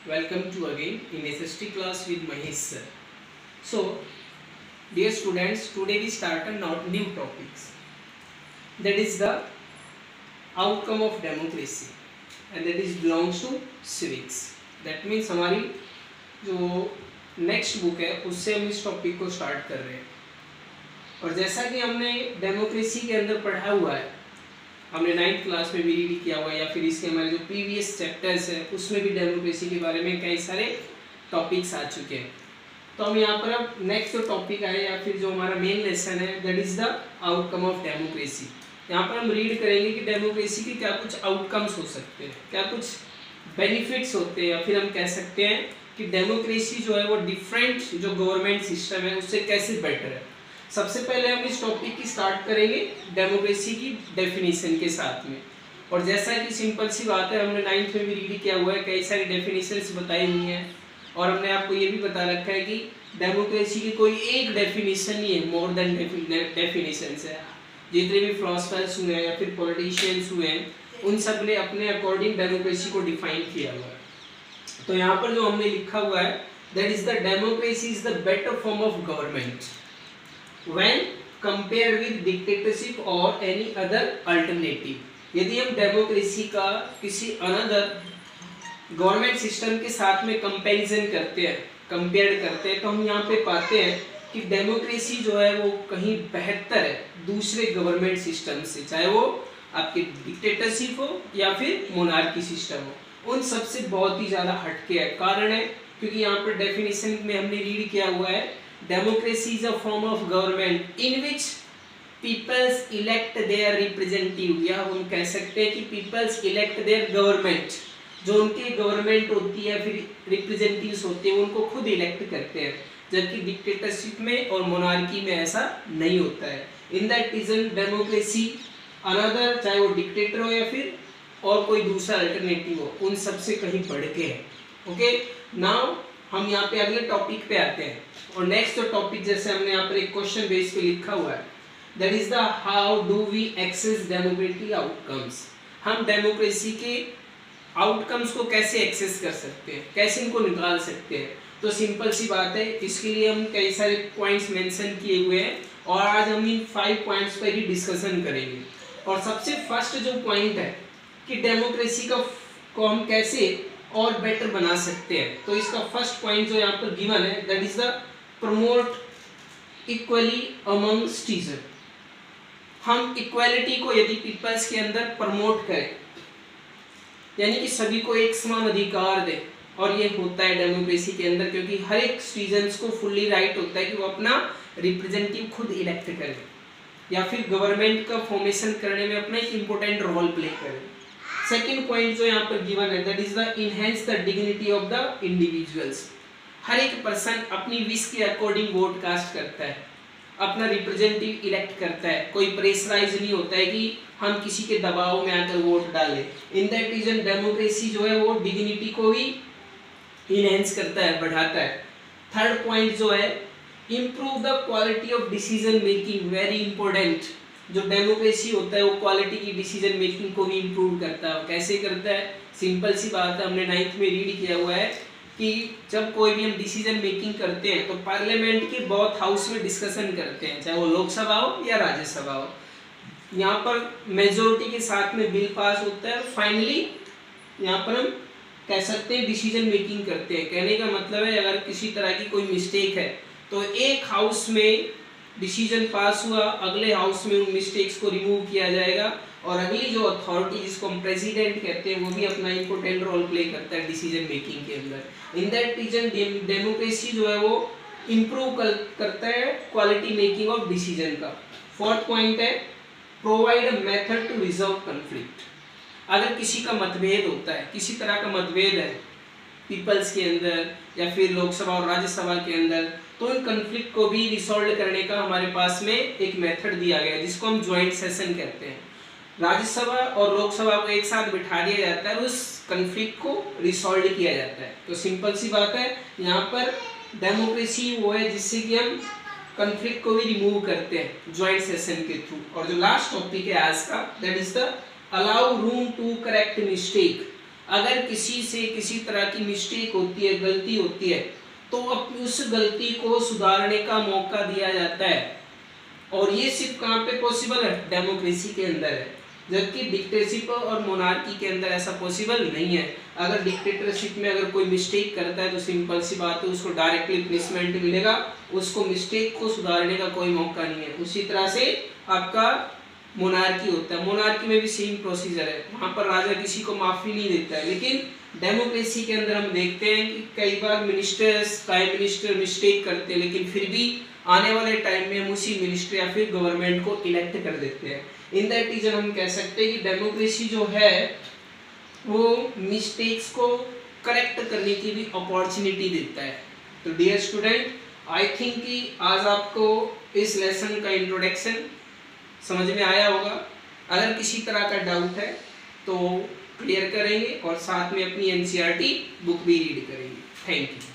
Welcome to again in SST class with Mahesh sir. So, dear students, today we start a new topics. That is the outcome of democracy, and that is belongs to civics. That means हमारी जो next book है उससे हम इस topic को start कर रहे हैं. और जैसा कि हमने डेमोक्रेसी के अंदर पढ़ा हुआ है, हमने 9th क्लास में भी रीड किया हुआ है, या फिर इसके हमारे जो प्रीवियस चैप्टर्स हैं उसमें भी डेमोक्रेसी के बारे में कई सारे टॉपिक्स आ चुके हैं. तो हम यहाँ पर अब नेक्स्ट जो टॉपिक आए या फिर जो हमारा मेन लेसन है that is the outcome of democracy. यहाँ पर हम रीड करेंगे कि डेमोक्रेसी के क्या कुछ आउटकम्स हो सकते हैं, क्या कुछ बेनिफिट्स होते हैं, या फिर हम कह सकते हैं कि डेमोक्रेसी जो है वो डिफरेंट जो गवर्नमेंट सिस्टम है उससे कैसे बेटर है. सबसे पहले हम इस टॉपिक की स्टार्ट करेंगे डेमोक्रेसी की डेफिनेशन के साथ में. और जैसा कि सिंपल सी बात है, हमने 9th में भी रीड किया हुआ है, कई सारी डेफिनेशंस बताई हुई हैं, और हमने आपको ये भी बता रखा है कि डेमोक्रेसी की कोई एक डेफिनेशन नहीं है, मोर देन डेफिनेशंस है. जितने भी फिलोसफर्स हुए हैं या फिर पॉलिटिशियंस हुए हैं, उन सब ने अपने अकॉर्डिंग डेमोक्रेसी को डिफाइन किया हुआ है. तो यहाँ पर जो हमने लिखा हुआ है that is the democracy is the better form of government when compared with dictatorship or any other alternative. यदि हम डेमोक्रेसी का किसी अनदर गवर्नमेंट सिस्टम के साथ में कंपैरिजन करते हैं, कंपेयर करते हैं, तो हम यहाँ पे पाते हैं कि डेमोक्रेसी जो है वो कहीं बेहतर है दूसरे गवर्नमेंट सिस्टम से, चाहे वो आपके डिक्टेटरशिप हो या फिर मोनार्की सिस्टम हो, उन सबसे बहुत ही ज़्यादा हटके है. कारण है क्योंकि यहाँ पर डेफिनेशन में हमने रीड किया हुआ है, democracy is a form of government in which peoples elect their representative, या हम कह सकते हैं कि peoples elect their government, जो उनके गवर्नमेंट होती है फिर रिप्रेजेंटेटिव्स होते हैं उनको खुद इलेक्ट करते हैं, जबकि डिक्टेटरशिप में और मोनार्की में ऐसा नहीं होता है. In that reason democracy another, चाहे वो डिक्टेटर हो या फिर और कोई दूसरा अल्टरनेटिव हो, उन सबसे कहीं बढ़ के है. ओके, नाउ हम यहाँ पे अगले टॉपिक पे आते हैं. और नेक्स्ट जो टॉपिक जैसे हमने यहाँ पर एक क्वेश्चन बेस पे लिखा हुआ है that is the how do we access democratic outcomes. हम डेमोक्रेसी के आउटकम्स को कैसे एक्सेस कर सकते हैं, कैसे इनको निकाल सकते हैं. तो सिंपल सी बात है, इसके लिए हम कई सारे पॉइंट्स मेंशन किए हुए हैं और आज हम इन 5 पॉइंट्स पर ही डिस्कशन करेंगे. और सबसे फर्स्ट जो पॉइंट है कि डेमोक्रेसी को हम कैसे और बेटर बना सकते हैं, तो इसका फर्स्ट पॉइंट जो यहाँ पर गिवन है that is the promote equally among citizen. हम इक्वालिटी को यदि पीपल्स के अंदर प्रमोट करें, यानी कि सभी को एक समान अधिकार दें, और ये होता है डेमोक्रेसी के अंदर क्योंकि हर एक सिटीजन्स को फुल्ली राइट होता है कि वो अपना रिप्रेजेंटेटिव खुद इलेक्ट करें या फिर गवर्नमेंट का फॉर्मेशन करने में अपना एक इम्पोर्टेंट रोल प्ले करें. सेकेंड पॉइंट जो यहाँ पर गिवन है that is the enhance the dignity of the individuals. हर एक पर्सन अपनी विश के अकॉर्डिंग वोट कास्ट करता है, अपना रिप्रेजेंटेटिव इलेक्ट करता है, कोई प्रेशराइज नहीं होता है कि हम किसी के दबाव में आकर वोट डालें. इन दैट रीजन डेमोक्रेसी जो है वो डिग्निटी को भी इनहेंस करता है, बढ़ाता है. थर्ड पॉइंट जो है improve the quality of decision making. Very important, जो डेमोक्रेसी होता है वो क्वालिटी की डिसीजन मेकिंग को भी इम्प्रूव करता है. कैसे करता है, सिंपल सी बात है, हमने 9th में रीड किया हुआ है कि जब कोई भी हम डिसीजन मेकिंग करते हैं तो पार्लियामेंट के बहुत हाउस में डिस्कशन करते हैं, चाहे वो लोकसभा हो या राज्यसभा हो. यहाँ पर मेजोरिटी के साथ में बिल पास होता है, फाइनली यहाँ पर हम कह सकते हैं डिसीजन मेकिंग करते हैं. कहने का मतलब है अगर किसी तरह की कोई मिस्टेक है तो एक हाउस में डिसीजन पास हुआ, अगले हाउस में उन मिस्टेक्स को रिमूव किया जाएगा, और अगली जो अथॉरिटी जिसको हम प्रेसिडेंट कहते हैं वो भी अपना इंपॉर्टेंट रोल प्ले करता है डिसीजन मेकिंग के अंदर. इन दैट रीजन डेमोक्रेसी जो है वो इम्प्रूव करता है क्वालिटी मेकिंग ऑफ डिसीजन का. फोर्थ पॉइंट है provide a method to resolve conflict. अगर किसी का मतभेद होता है, किसी तरह का मतभेद है पीपल्स के अंदर या फिर लोकसभा और राज्यसभा के अंदर, तो इन कन्फ्लिक्ट को भी रिसॉल्व करने का हमारे पास में एक मेथड दिया गया है जिसको हम ज्वाइंट सेशन कहते हैं. राज्यसभा और लोकसभा को एक साथ बिठा दिया जाता है, उस कन्फ्लिक्ट को रिसॉल्व किया जाता है. तो सिंपल सी बात है, यहाँ पर डेमोक्रेसी वो है जिससे कि हम कन्फ्लिक्ट को भी रिमूव करते हैं ज्वाइंट सेशन के थ्रू. और जो लास्ट टॉपिक है आज का that is the allow room to correct mistake. अगर किसी से किसी तरह की मिस्टेक होती है, गलती होती है, तो अब उस गलती को सुधारने का मौका दिया जाता है। और ये सिर्फ कहाँ पे पॉसिबल है? डेमोक्रेसी के अंदर है, जबकि डिक्टेटरशिप और मोनार्की के अंदर ऐसा पॉसिबल नहीं है। अगर डिक्टेटरशिप में अगर कोई मिस्टेक करता है तो सिंपल सी बात है, उसको डायरेक्टली पनिशमेंट मिलेगा, उसको मिस्टेक को सुधारने का कोई मौका नहीं है। उसी तरह से आपका मोनार्की होता है, मोनार्की में भी सेम प्रोसीजर है, वहाँ पर राजा किसी को माफ़ी नहीं देता है। लेकिन डेमोक्रेसी के अंदर हम देखते हैं कि कई बार मिनिस्टर्स, प्राइम मिनिस्टर मिस्टेक करते हैं, लेकिन फिर भी आने वाले टाइम में हम उसी मिनिस्टर या फिर गवर्नमेंट को इलेक्ट कर देते हैं। इन दैट रीजन हम कह सकते हैं कि डेमोक्रेसी जो है वो मिस्टेक्स को करेक्ट करने की भी अपॉर्चुनिटी देता है। तो डियर स्टूडेंट, आई थिंक कि आज आपको इस लेसन का इंट्रोडक्शन समझ में आया होगा। अगर किसी तरह का डाउट है तो क्लियर करेंगे और साथ में अपनी एनसीईआरटी बुक भी रीड करेंगे। Thank you.